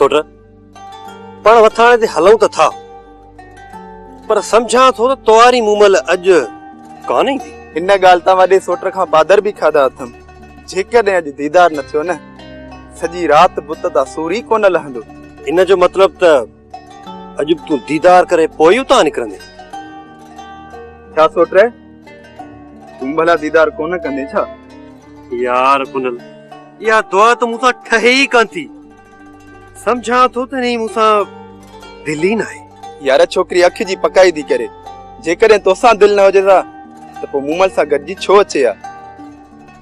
सोट पण वथाणे ते हलऊं त था पर समझा थो त तवारी मूमल अज कान्हे थी। इन ॻाल्हि तां वॾे सोट खां बादर बि खाधा अथम। जेकॾहिं अॼु दीदार न थियो न सॼी राति बुत तां सूरी कोन लहंदो। इन जो मतलब त अज तू दीदार करे पोइ उतां निकरंदे। छा सोट रे तूं भला दीदार कोन कंदे छा? यार कुनल या दुआ तो मूंसां ठहे ई कान थी। समझा थो त नहीं मूंसां दिल ई न आहे। यार छोकरी अख जी पकाई थी करे जेकॾहिं तोसां दिल न हुजे त पोइ मूमल सां गॾिजी छो अचे आ?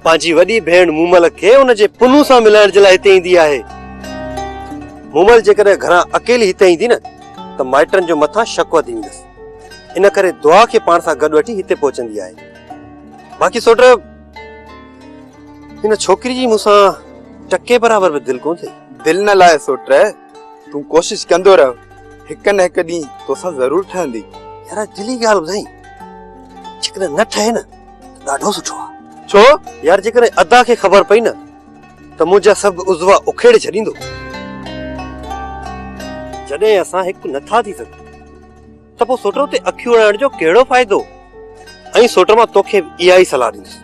पंहिंजी वॾी भेण मूमल खे उनजे पुनू सां मिलाइण जे लाइ हिते ईंदी आहे। मूमल जेकॾहिं घरां अकेली हिते ईंदी न त माइटनि जो मथां शक वधी वेंदसि। इन करे दुआ खे पाण सां गॾु वठी हिते पहुचंदी आहे। बाक़ी सोट इन छोकिरी जी मूंसां टके बराबर बि दिल कोन थी। दिल न लाए सोट रे तूं कोशिश कंदो रह हिक न हिक ॾींहुं तोसां ज़रूर ठहंदी। यार दिली ॻाल्हि ॿुधाई जेकॾहिं न ठहे न त ॾाढो सुठो आहे। छो? यार जेकॾहिं अदा खे ख़बर पई न त मुंहिंजा सभु उज़वा उखेड़े छॾींदो। जॾहिं असां हिकु नथा थी सघूं त पोइ सोटो ते अखियूं हणण जो कहिड़ो फ़ाइदो? ऐं सोट मां तोखे इहा ई सलाह ॾींदुसि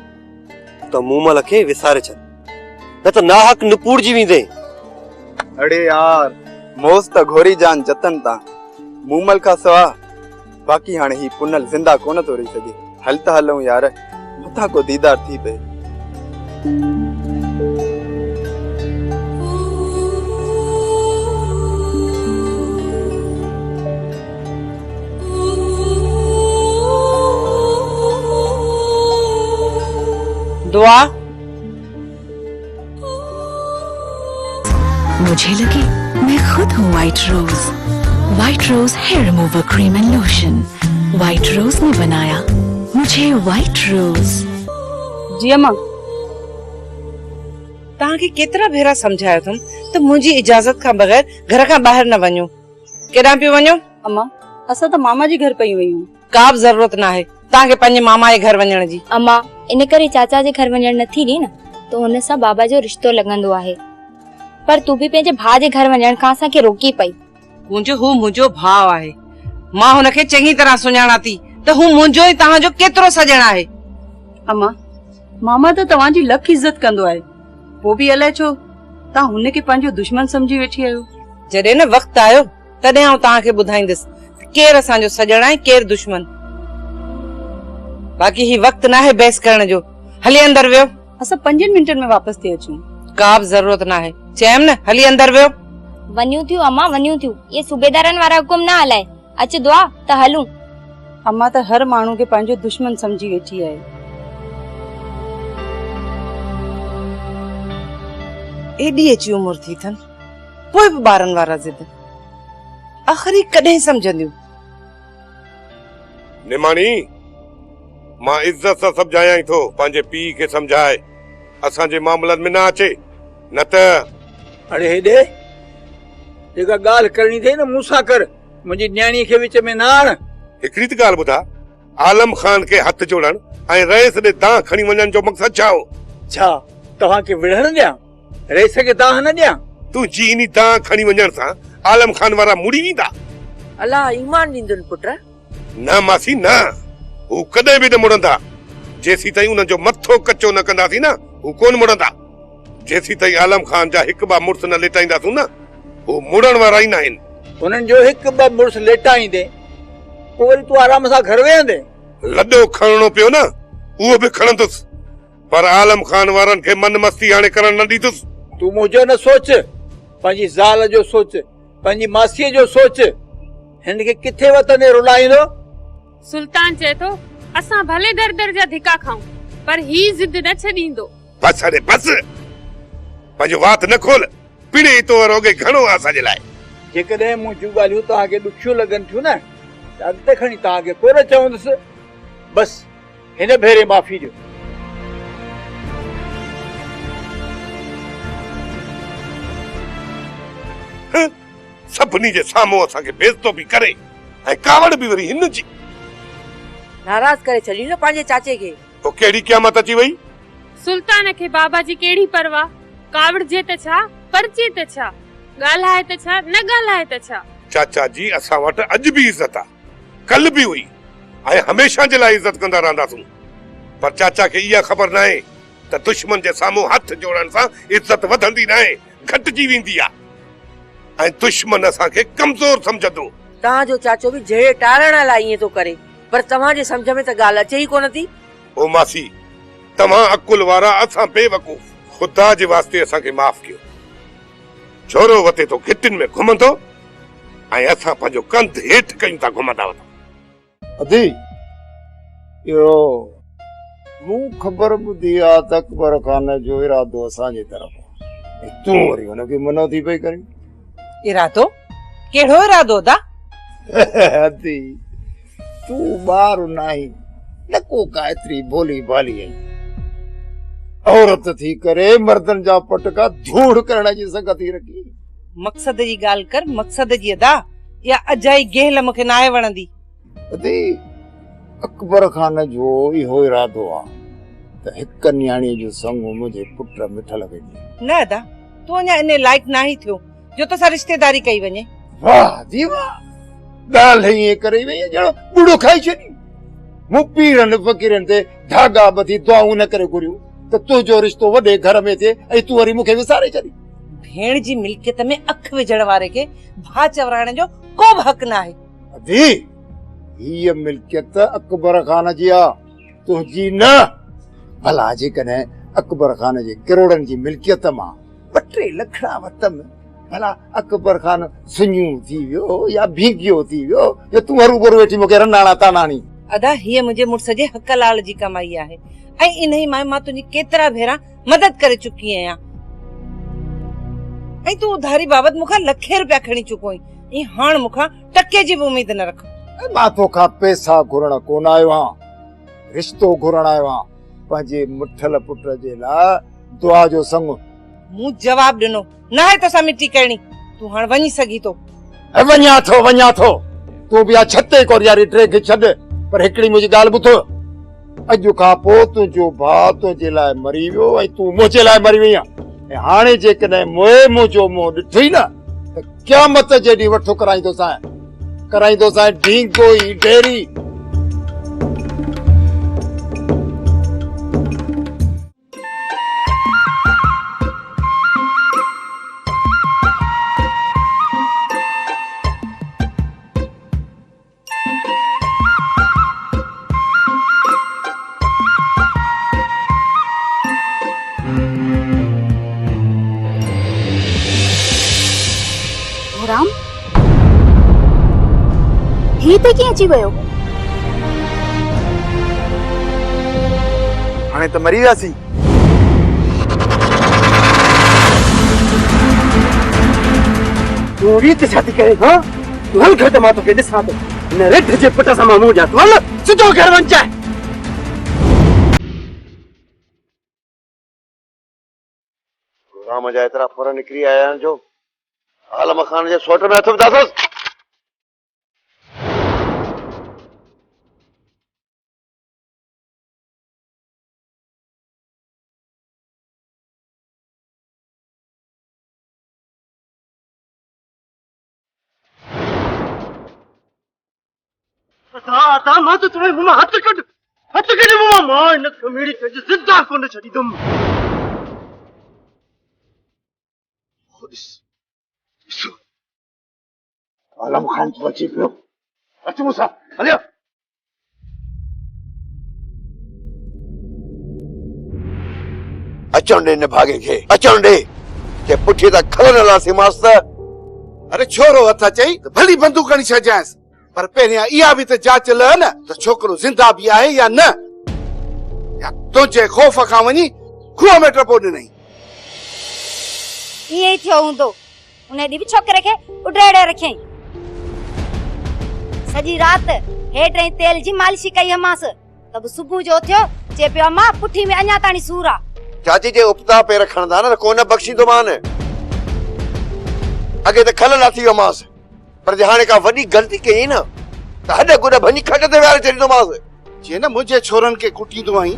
त मूमल खे विसारे छॾ न त नाहक निपूड़जी वेंदे। अड़े यार मोस त घोरी जान जतन ता मूमल खां सवा बाक़ी हाणे ही पुनल जिंदा कोन तो रही सके। हल त हलूं यार मथा को दीदार थी पे। दुआ मुझे लगे मैं खुद हूँ white rose hair remover cream and lotion. White rose ने बनाया मुझे व्हाइट रोज। जी अम्मा तव्हांखे केतिरा भेरा समझायो अथमि त मुंहिंजी इजाज़त खां बगैर घर खां ॿाहिरि न वञो। केॾां पियो वञो? अम्मा असां त मामा जी घर पई वयूं। का बि ज़रूरत न आहे तव्हांखे पंहिंजे मामा जे घर वञण जी। अम्मा इन करे चाचा जे घर वञण नथी ॾे न त हुन सां बाबा जो रिश्तो लॻंदो आहे। पर तू बि पंहिंजे भाउ जे घर वञण खां असांखे रोकी पई। हू मुंहिंजो भाउ आहे। मां हुनखे चङी तरह सुञाणा थी त हू मुंहिंजो ई तव्हांजो केतिरो सजण आहे। अम्मा मामा त तव्हांजी लख इज़त कंदो आहे पोइ बि अलाए छो तव्हां हुनखे पंहिंजो दुश्मन समझी वेठी आहियो। जॾहिं न वक़्तु आयो तॾहिं आउं तव्हांखे ॿुधाईंदसि केरु असांजो सजण आहे केरु दुश्मन। बाक़ी ही वक़्तु न आहे बहस करण जो। हली अंदर वियो। असां 5 मिंटनि में वापस थी अचूं। का बि ज़रूरत न आहे चयमि न हली अंदर वियो। वञूं थियूं अम्मा वञूं थियूं। ये सूबेदारनि वारा हुकुम न हलाए। अच दुआ त हलूं। अम्मा त हर माण्हू खे पंहिंजो दुश्मन समझी वेठी आहे। एॾी अची उमिरि थी अथनि पोइ बि ॿारनि वारा ज़िद आख़िरी कॾहिं सम्झंदियूं? निमाणी मां इज्जत सां सम्झायां थो पंहिंजे पीउ खे सम्झाए असांजे मामलनि में न अचे न त। अरे हेॾे जेका ॻाल्हि करणी थिए न मूंसां कर मुंहिंजी न्याणी खे विच में न आण। हिकिड़ी त ॻाल्हि ॿुधा आलम खान खे हथ जोड़ण ऐं रईस ॾे दांह खणी वञण जो मक़सदु छा हो? छा तव्हांखे विढ़ण ॾियां रईस खे दांह न ॾियां? तूं जी नी दांह खणी वञण सां आलम खान वारा मुड़ी वेंदा। अलाह ईमान ॾींदुनि पुट। न मासी न हू कॾहिं बि न मुड़ंदा जेसीं ताईं उन्हनि जो मथो कचो न कंदासीं न हू कोन मुड़ंदा। जेसीं ताईं आलम खान जा हिकु ॿ मुड़ुस न लेटाईंदासूं न हू मुड़ण वारा ई न आहिनि। उन्हनि जो हिकु ॿ मुड़ुस लेटाईंदे पोइ वरी तूं आराम सां घर वेहंदे। लॾो खणणो पियो न उहो बि खणंदुसि पर आलम खान वारनि खे मन मस्ती हाणे करण न ॾींदुसि। तूं मुंहिंजो न सोच पंहिंजी ज़ाल जो सोच पंहिंजी मासीअ जो सोच। हिन खे किथे वतन रुलाईंदो? सुल्तान चए थो असां भले दर दर जा धिका खाऊं पर ही जिद न छॾींदो। बस अरे बस पंहिंजो वात न खोल पिणे तो रोगे घणो आहे असांजे लाइ। जेकॾहिं मुंहिंजूं ॻाल्हियूं तव्हांखे ॾुखियूं लॻनि थियूं न त अॻिते खणी तव्हांखे कोन चवंदुसि। बस हिन भेरे माफ़ी ॾियो। सभिनी जे साम्हूं असांखे बेइज़तो बि करे ऐं कावड़ बि वरी हिन जी। नाराज़ करे छॾी न पंहिंजे चाचे खे। तो केड़ी क़यामत अची वई? सुल्तान खे बाबा जी केड़ी परवाह कावड़ जे त छा परचे त छा। ॻाल्हाए त छा न ॻाल्हाए त छा। चाचा जी असां वटि अॼु बि इज़त आहे, कल बि हुई ऐं हमेशह जे लाइ इज़त कंदा रहंदासूं। पर चाचा खे इहा ख़बर न आहे त दुश्मन जे साम्हूं हथ जोड़ण सां इज़त वधंदी न आहे, घटिजी वेंदी आहे ऐं दुश्मन असांखे कमज़ोर सम्झंदो। तव्हांजो चाचो बि जहिड़े टारण लाइ ईअं थो करे, पर तव्हांजे सम्झ में त ॻाल्हि अचे ई कोन थी। ओ मासी, तव्हां अकुल वारा, असां बेवकूफ़। ख़ुदा जे वास्ते असांखे माफ़ कयो। छोरो वते तो गिटिन में घुमंदो ऐं असां पंहिंजो कंध हेठि कयूं था घुमंदा वञूं। अदी इहो मूं ख़बर ॿुधी आहे त अकबर खान जो इरादो असांजे तरफ़ ऐं तूं वरी हुनखे मनो थी पई करीं। इरादो? कहिड़ो इरादो दा? अदी तूं ॿार नाहीं, न को का एतिरी भोली भाली आहीं। औरत थी करे मर्दन जा पटका धूड़ करण जी संगति रखी। मक़सद जी ॻाल्हि कर, मक़सद जी अदा। या अजाई गेहल मूंखे न आहे वणंदी। अदी अकबर खान जो इहो इरादो आहे त हिक न्याणीअ जो संग मुंहिंजे पुट मिठल वेंदी। न अदा, तूं अञा इन लाइक़ न ई थियो जो तोसां रिश्तेदारी कई वञे। वाह जी वाह, ॻाल्हि ईअं करे वई ॼणो बूढ़ो खाई छॾी। मूं पीरनि फ़कीरनि ते धागा ॿधी दुआऊं न करे घुरियूं त तुंहिंजो रिश्तो वॾे घर में थिए ऐं तूं वरी मूंखे विसारे छॾी। भेण जी मिल्कियत में अख विझण वारे खे भाउ चवराइण जो को बि हक़ न आहे। अदी हीअ मिल्कियत अकबर खान जी आहे, तुंहिंजी न। भला जेकॾहिं अकबर खान जे किरोड़नि जी मिल्कियत मां 2-3 लखड़ा वतम, भला अकबर खान सुञू थी वियो या भीगियो थी वियो या तूं हरू भरू वेठी मूंखे रंडाणा तानाणी। अदा हीअ मुंहिंजे मुड़ुस जे हक़ लाल जी कमाई आहे ऐं इन ई मां तुंहिंजी केतिरा भेरा मदद करे चुकी आहियां। ऐं तूं उधारी बाबति मूंखां लखे रुपया खणी चुको आहीं। हाणे मूंखां टके जी बि उमेद न रख। मां तोखां पैसा घुरण कोन आयो आहियां, रिश्तो घुरण आयो आहियां, पंहिंजे मुठल पुट जे लाइ दुआ जो संग। मूं जवाब ॾिनो न आहे तोसां मिटी करणी। तूं हाणे वञी सघी थो। वञा थो तूं बि छते कोरियारी टे खे छॾ, पर हिकिड़ी मुंहिंजी ॻाल्हि ॿुधो। अॼु खां पोइ तुंहिंजो भाउ तुंहिंजे लाइ मरी वियो ऐं तूं मुंहिंजे लाइ मरी वई आहे। ऐं हाणे जेकॾहिं मोए मुंहिंजो मुंहुं ॾिठई न त क़यामत जे ॾींहुं वठो कराईंदोसांइ ढींगो ई ढेरी। राम हिते कीअं अची वियो? हाणे त मरी वियासीं। तूं रीत छा थी करे? हाँ तूं हल घर त मां तोखे ॾिसां थो। हिन रिठ जे पुट सां मां मुंहुं ॾियां। तूं हल सिधो घर वञ चाहे। राम जा एतिरा फर निकिरी आया आहिनि जो आलम खान जे सोट में हथ विधासि। मां तो तुम्हें मुंह हथ कढ मुंह मां इन कमीड़ी खे जिंदा कोन छॾींदुमि। आलम खान तो अची पियो। अच मूंसां हलियो। अचण ॾे न भागे खे, अचण ॾे। जे पुठीअ त खलन हलासीं मांस त। अरे छोरो हथ चई त भली बंदूक खणी छॾिजांसि, पर पहिरियां इहा बि त जांच ल न त छोकिरो ज़िंदा बि आहे या न, या तुंहिंजे ख़ौफ़ खां वञी खूह में टपो ॾिनई। ईअं ई थियो हूंदो। उन ॾींहुं बि छोकिरे खे उॾाड़े रखियईं। सॼी राति हेठ ऐं तेल जी मालिश कई हमांसि त बि सुबुह जो थियो चए पियो मां पुठी में अञा ताणी सूर आहे। चाची जे उपता पेर खणंदा न कोन बख़्शींदोमान। अॻे त खल लाथी वियोमांसि, पर जे हाणे का वॾी ग़लती कई न त हॾ गुॾ भञी खट ते विहारे छॾींदोमांसि। जीअं न मुंहिंजे छोरनि खे कुटींदो आहीं,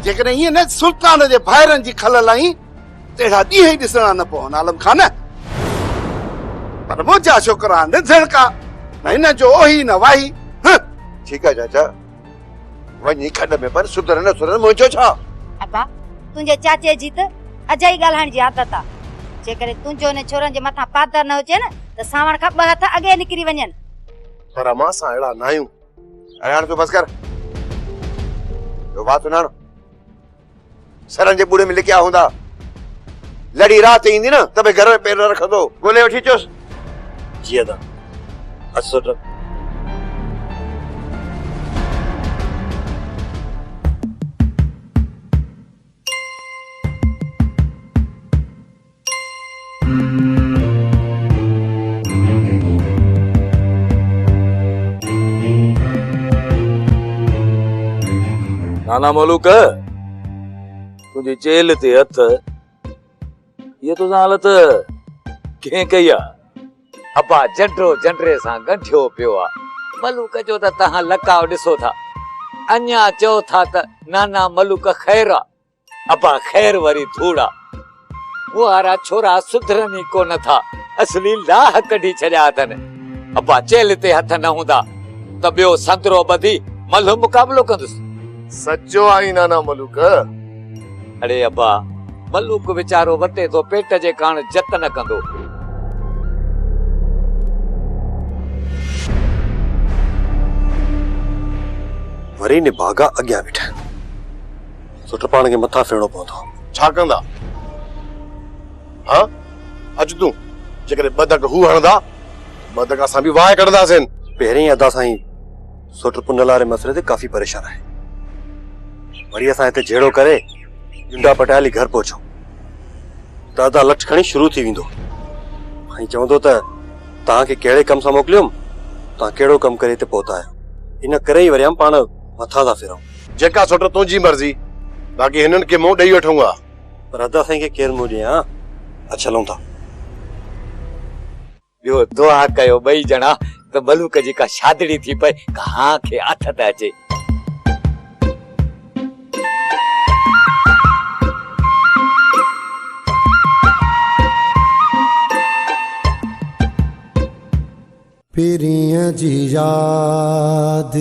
जेकॾहिं ईअं न सुल्तान जे भाइरनि जी खल लाहीं तेरा ॾींहं ई ॾिसणा न पवनि आलम खान। पर मुंहिंजा छोकिरा न झड़का, न हिन जो ओही न वाही। ठीकु आहे चाचा, वञी खॾ में पर सुधर न सुधर मुंहिंजो छा। अबा तुंहिंजे चाचे जी त अजाई ॻाल्हाइण जी आदत आहे। जेकॾहिं तुंहिंजो ने छोरनि जे मथां पादर न हुजे न त सावण खां ॿ हथ अॻे निकिरी वञनि। पर मां सां अहिड़ा न आहियूं। अरे हाणे तूं बसि कर, जो बात सुञाण। सरनि जे ॿूड़े में लिकिया हूंदा, लड़ी राति ईंदी न त भई घर में पेर रखंदो, ॻोल्हे वठी अचोसि। जी अदा अच सोट। नाना मलूक, तुझी चेल ते हथ, ये तो हालत कंहिं कई आहे? अबा जंडो जंडरे सां गंठियो पियो आहे। मलूक जो त तव्हां लकाव ॾिसो था, अञा चओ था त नाना मलूक ख़ैर आहे। अबा ख़ैर वरी धूड़ा, वारा छोरा सुधरनि ई कोन था, असली लाह कढी छॾिया अथनि। अबा चेल ते हथ न हूंदा त ॿियो संतरो ॿधी मल्हो मुक़ाबलो कंदुसि। सचो आई नाना मलूक। अड़े अबा, मलूक वीचारो वटे तो पेट जे काण जत न कंदो। वरी निभागा अॻियां बीठा, सुट पाण खे मथां फेरणो पवंदो। छा कंदा? हाँ अच तूं, जेकॾहिं ॿ धक हू हणंदा, ॿ धक असां बि वाह कढंदासीं। पहिरीं अदा साईं सुट पुन वारे मसइले ते काफ़ी परेशान आहे। वरी असां हिते झेड़ो करे जुंडा पटाली घर पहुचो त अदा लठ खणी शुरू थी वेंदो ऐं चवंदो त तव्हांखे कहिड़े कम सां मोकिलियुमि, तव्हां कहिड़ो कमु करे हिते पहुता आहियो। इन करे ई वरी हम पाण मथां था फिरूं। जेका सोट तुंहिंजी मर्ज़ी, बाक़ी हिननि खे मुंहुं ॾेई वठूंगा। पर अदा साईं खे केरु मुंहुं ॾियां? अच्छा हलूं था। ॿियो दुआ कयो ॿई ॼणा त मलूक जी का शादड़ी थी पए, कहां खे हथ त अचे। पिरिया जी याद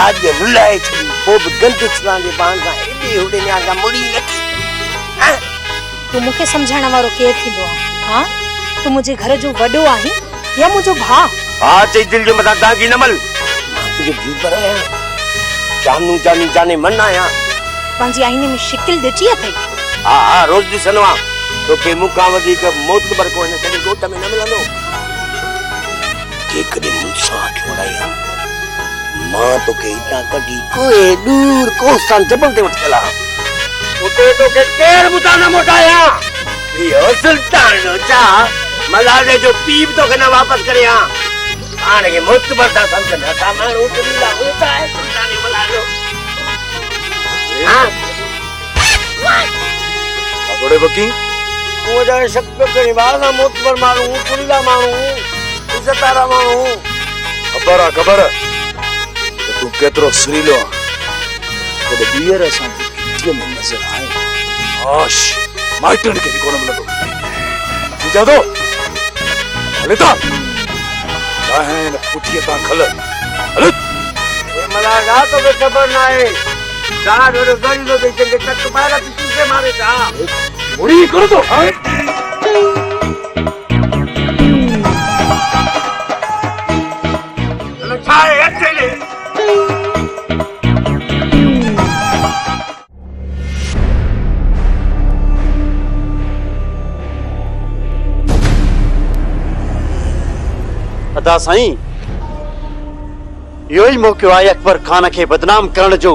आज रुलाए छड़ी वो भी गंद छलांदे बांगा एडी होडे न्यागा मुड़ी लगी। तू मुखे समझाण वारो केर थींदो आ? हां तू मुझे घर जो वडो आही या मुझो भा? हां चई दिल जो मथा दागी नमल तुझे दिल पर है जानू जानी जाने मन आया पंजी आईने में शिकिल ॾिठी अथई। हां हां रोज ॾिसनवा तो के मुका वधीक मोतबर को न कदी गोट में न मिलंदो। के कदी मुसा छोड़ाया मां तो के इता कदी कोई दूर कोस्तान जबल ते उठला उते तो के केर बुता न मोटाया यो सुल्तान नो चा मलाले जो पीप तो के ना वापस करया आने के मोतबर दा समझना ता मां उतरी ला होता है सुल्तान मलालो। हां थोड़े बकी वो जाए शक पे निभाना मोतबर मारू पुरीला मारू इज्जतदार मारू खबर तू केतरो सुरीलो कदे बियर असां किथे में नजर आए आश माइटन के भी कोन मिलंदो बुझा दो हलता काहे न पुठिए ता खल हल ए मलागा तो के खबर ना है दाद और गड़ी लो के चंगे तक मारा तू से मारे था मुड़ी कर दो लछाए अकेले अदा साईं यो ही मौक़ो आहे अकबर खान के बदनाम करण जो।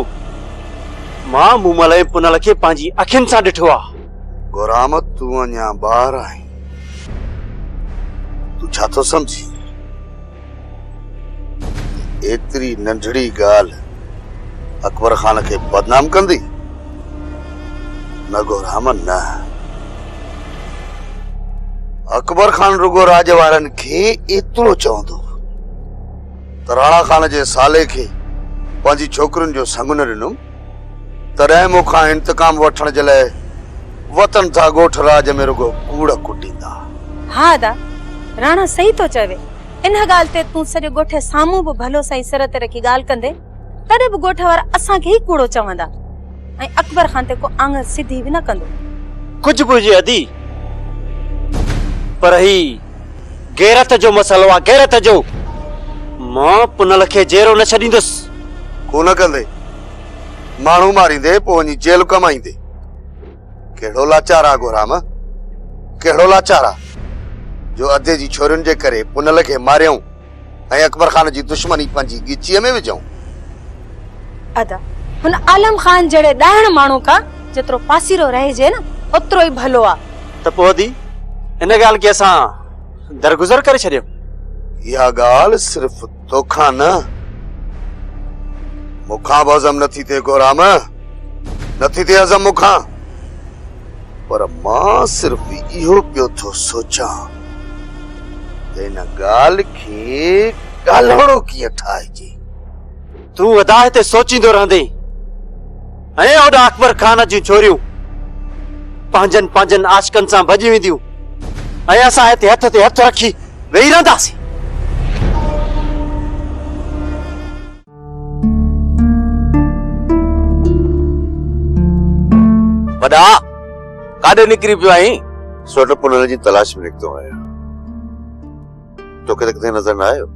मां मूमल ऐं पुनल के पांजी अखियुनि सां ॾिठो आहे। गुरामत तू अञा ॿार आहीं, तू छा थो समझी? एतरी नंढड़ी गाल अकबर खान के बदनाम कंदी? न गोराम न। अकबर खान रुगो राज वारन के एतरो चवंदो त राणा खान जे साले के पंहिंजी छोकरुनि जो संग न ॾिनो तॾहिं मूंखां इंतकाम वठण जे लाइ वतन था ॻोठ राज में रुगो कूड़ कुटींदा। हाँ अदा, राणा सही तो चवे। इन ॻाल्हि ते तूं सॼो ॻोठ साम्हूं बि भलो सही सिर ते रखी ॻाल्हि कंदे तॾहिं बि ॻोठ वारा असांखे ई कूड़ो चवंदा ऐं अकबर खान ते को आङुर सिधी बि न कंदो। कुछ बि हुजे अदी, पर ही गैरत जो मसलो आहे, गैरत जो। मां पुनल खे जेरो न छॾींदुसि। को न कंदे, माण्हू मारींदे पोइ वञी जेल कमाईंदे। कहिड़ो लाचार आहे गोराम, कहिड़ो लाचार आहे जो अधे जी छोरियुनि जे करे पुनल खे मारियऊं ऐं अकबर खान जी दुश्मनी पंहिंजी ॻिचीअ में विझऊं। अदा, हुन आलम खान जहिड़े ॾाहिण माण्हू खां जेतिरो पासीरो रहिजे न ओतिरो ई भलो आहे। त पोइ अदी इन ॻाल्हि खे असां दरगुज़र करे छॾियो। इहा ॻाल्हि सिर्फ़ तोखां न, मूंखां बि हज़म नथी थिए गोराम, नथी थिए हज़म मूंखां। पर मां सिर्फ़ इहो पियो थो सोचां त हिन ॻाल्हि खे ॻाल्हाइणो कीअं ठाहिजे। तूं अदा हिते सोचींदो रहंदे ऐं ओॾा अकबर खान जूं छोरियूं पंहिंजनि पंहिंजनि आशिकनि सां भॼी वेंदियूं ऐं असां हिते हथ ते हथ रखी वेही रहंदासीं। वॾा काॾे निकिरी पियो आहीं? सोट पुनल जी तलाश में निकितो आहियां। तोखे त किथे नज़र न आयो?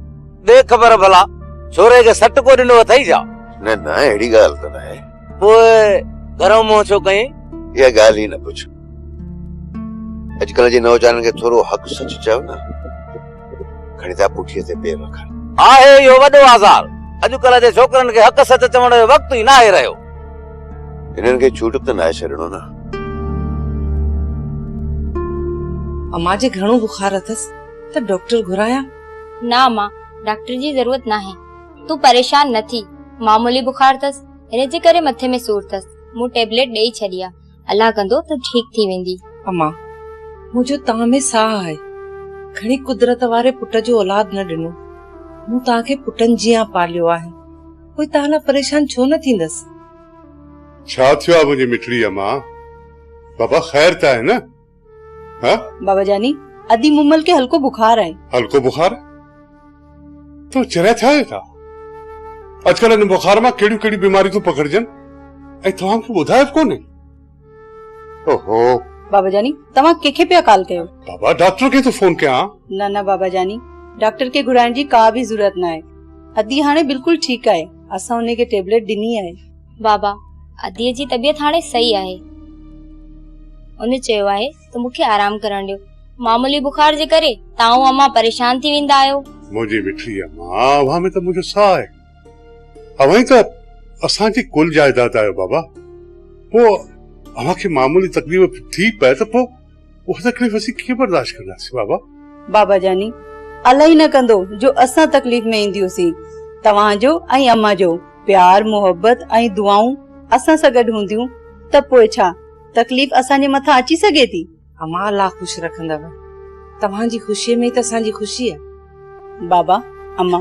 दे ख़बर भला छोरे खे सट को ॾिनो अथई छा? न न, अहिड़ी ॻाल्हि त न आहे। पोइ घरों मुंहुं छो कहीं? इहा ॻाल्हि ई न पुछ। अॼुकल्ह जे नौजवाननि खे थोरो हक़ सच चयो न, खणी था पुठीअ ते पेर रखनि। आहे इहो वॾो आज़ार। अॼुकल्ह जे छोकरनि खे हक़ सच चवण जो वक़्तु ई न आहे रहियो। हिननि खे छूट त न आहे छॾिणो न। अम्मा जे घणो बुखार अथसि त डॉक्टर घुराया? ना मां, डॉक्टर जी जरूरत ना है। तू परेशान न थी, मामूली बुखार अथसि, हिन जे करे मथे में सूर अथसि। मूं टेबलेट ॾेई छॾी आहे, अल्लाह कंदो त ठीक थी वेंदी। अम्मा, मुंहिंजो तव्हां में साह आहे। खणी कुदरत वारे पुट जो औलाद न ॾिनो। मूं तव्हांखे पुटनि जीअं पालियो आहे, कोई तव्हां लाइ परेशान छो न थींदसि? छा थियो आहे मुंहिंजी मिठड़ी अम्मा? बाबा ख़ैर त आहे न? हाँ? बाबा जानी, अदी मुमल के हल्को बुखार है। हल्को बुखार? तो चरिया थिया आहियो छा? अॼुकल्ह हिन बुखार मां कहिड़ियूं कहिड़ियूं बीमारियूं थियूं पकड़जनि ऐं तव्हांखे ॿुधायो कोन्हे? ओहो बाबा जानी, तव्हां कंहिंखे पिया कॉल कयो? बाबा डॉक्टर खे तो फोन कयां। न न बाबा जानी, डॉक्टर के घुराइण जी का भी जरूरत न आहे। अदी हाणे बिल्कुल ठीक आहे। असां उनखे टेबलेट ॾिनी आहे। बाबा, अदीअ जी तबियत हाणे सही आहे। उन चयो आहे त मूंखे आराम करण ॾियो। मामूली बुखार जे करे तव्हां अम्मा परेशान थी वेंदा आहियो। मुंहिंजी मिठड़ी अम्मा, अव्हां में त मुंहिंजो साह आहे। अव्हां त असांजी कुल जायदाद आहियो बाबा। पोइ अव्हां खे मामूली तकलीफ़ थी पए त पोइ उहा तकलीफ़ असीं कीअं बर्दाश्त कंदासीं बाबा? बाबा जानी, अल्लाह ई न कंदो जो असां तकलीफ़ में ईंदियूंसीं। तव्हांजो ऐं अम्मा जो प्यार मोहब्बत ऐं दुआऊं असां सां गॾु हूंदियूं त पोइ छा तकलीफ़ असांजे मथां अची सघे थी? अम्मा अल्लाह ख़ुशि रखंदव। तव्हांजी ख़ुशीअ में त असांजी ख़ुशी आहे। बाबा, अम्मा,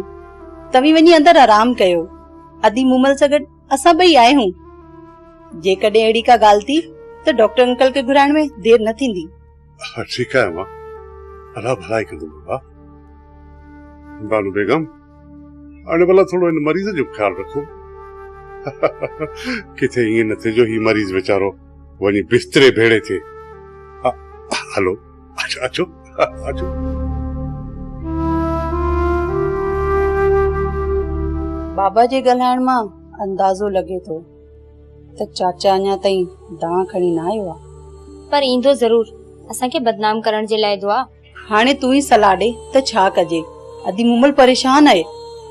तव्हीं वञी अंदरि आराम कयो। अदी मुमल सां गॾु असां ॿई आहियूं। जेकॾहिं अहिड़ी का ॻाल्हि थी त डॉक्टर अंकल खे घुराइण में देर न थींदी। ठीकु आहे अम्मा, अल्लाह भलाई कंदो बाबा। बानू बेगम, हाणे भला थोरो हिन मरीज़ जो ख़्यालु रखो। किथे ईअं न थिए जो ही मरीज़ वीचारो वञी बिस्तरे भेड़े थिए। हलो, अचो अचो अचो। बाबा जे ॻाल्हाइण मां अंदाज़ो लॻे थो त चाचा अञा ताईं दां खणी न आयो आहे। पर ईंदो ज़रूर। असांखे बदनाम करण जे लाइ दुआ। हाणे तूं ई सलाह ॾे त छा कजे? अदी मुमल परेशान आहे।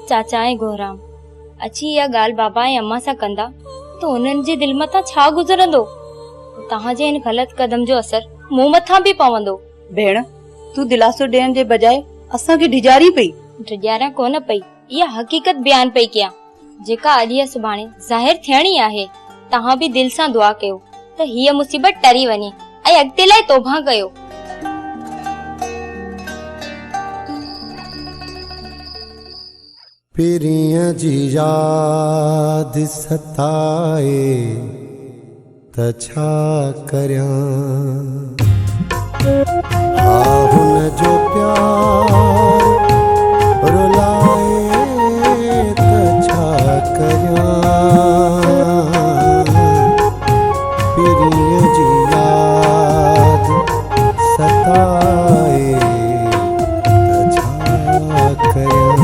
चाचा ऐं गोराम अची इहा ॻाल्हि बाबा ऐं अम्मा सां कंदा त उन्हनि जे दिलि मथां छा गुज़रंदो? तव्हांजे हिन ग़लति कदम जो असर मूं मथां बि पवंदो। भेण, तू दिलासो ॾियण जे बजाए असांखे डिजारी पई। डिजारा कोन पई, इहा हकीकत बयान पई कयां जेका अॼु या सुभाणे ज़ाहिर थियणी आहे। तव्हां बि दिलि सां दुआ कयो त हीअ मुसीबत टरी वञे ऐं अॻिते लाइ तौबा कयो। पिरियां जी याद सताए त छा करियां, हुन जो प्यार रुलाए त छा करियां, पिरियां जी याद सताए त छा करियां।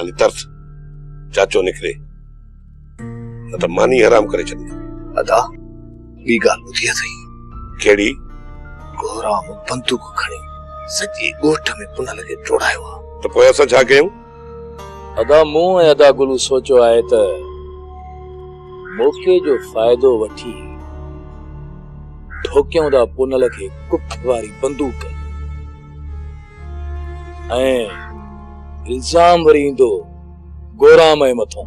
हाली तरस चाचो निकिरे न त मानी हराम करे छॾी। अदा ॿी ॻाल्हि ॿुधी अथई। कहिड़ी? गोराम बंदूक खणी सॼे ॻोठ में पुनल खे टोड़ायो आहे। त पोइ असां छा कयूं? अदा मूं ऐं अदा गुलू सोचियो आहे त मौक़े जो फ़ाइदो वठी ठोकियूं था पुनल खे कुफ वारी बंदूक ऐं इल्जाम वरी ईंदो गोराम जे मथां।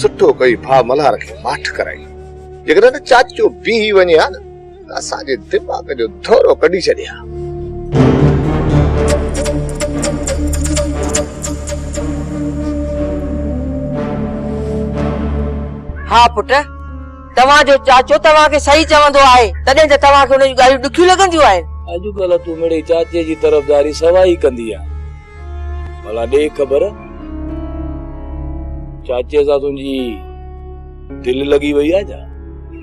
सुठो कई भा मल्हार खे माठ कराई। जेकर न चाचो बीही वञे हा न त असांजे दिमाग़ जो धोरो कढी छॾिया। हा पुट, तव्हांजो चाचो तव्हांखे सही चवंदो आहे, तॾहिं त तव्हांखे हुन जूं ॻाल्हियूं ॾुखियूं लॻंदियूं आहिनि। अॼुकल्ह तूं मिड़े चाचे जी तरफ़दारी सवाई कंदी आहे। भला ॾे ख़बर चाचे सां तुंहिंजी दिलि लॻी वई आहे छा?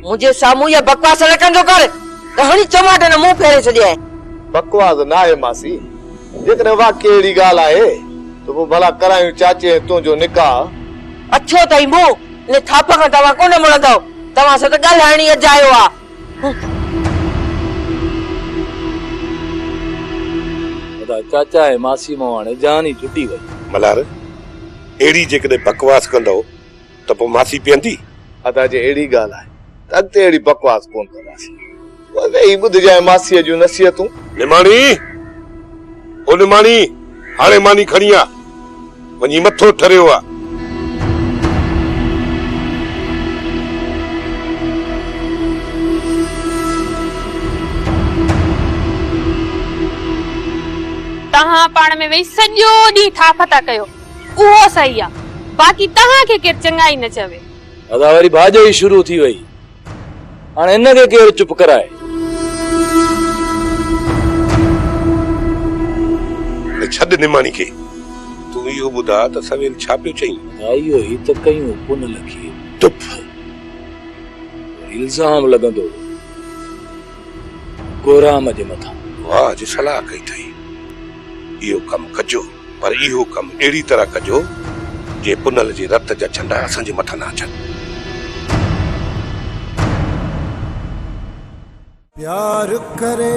मुंहिंजे साम्हूं इहा बकवास न कंदो कर, त हणी चमाट न मुंहुं फेरे छॾिया। बकवास न आहे मासी, जेकॾहिं वाकई अहिड़ी ॻाल्हि आहे त पोइ भला करायूं चाचे तुंहिंजो निकाह। अछो अथई मुंहुं, इन थाप खां तव्हां कोन मुड़ंदव। तव्हां सां त ॻाल्हाइण ई अजायो आहे। चाचा ऐं मासी मां हाणे जान ई छुटी वई। मल्हार अहिड़ी जेकॾहिं बकवास कंदो त पोइ मासी पीअंदी? अदा जे अहिड़ी ॻाल्हि आहे त अॻिते अहिड़ी बकवास कोन कंदासीं। वेही ॿुधजांइ मासीअ जूं नसीहतूं। निमाणी, ओ निमाणी, हाणे मानी खणी आ, वञी मथो ठरियो आहे। तव्हां पाण में वेही सॼो ॾींहुं थाप था कयो, उहो सही आहे। बाक़ी तव्हांखे केरु चङाई न चवे। अदा वरी भाॼो ई शुरू थी वई। हाणे हिनखे केरु चुप कराए? छॾ निमाणी खे, तूं इहो ॿुधा त सवेल छा पियो चई? इहो ई त कयूं पुनल खे चुप। इल्ज़ाम लॻंदो गोराम जे मथां। वाह जी सलाह कई अथई। इहो कमु कजो, पर इहो कमु अहिड़ी तरह कजो जे पुनल जे रत जा छंडा असांजे मथां न अचनि। प्यार करे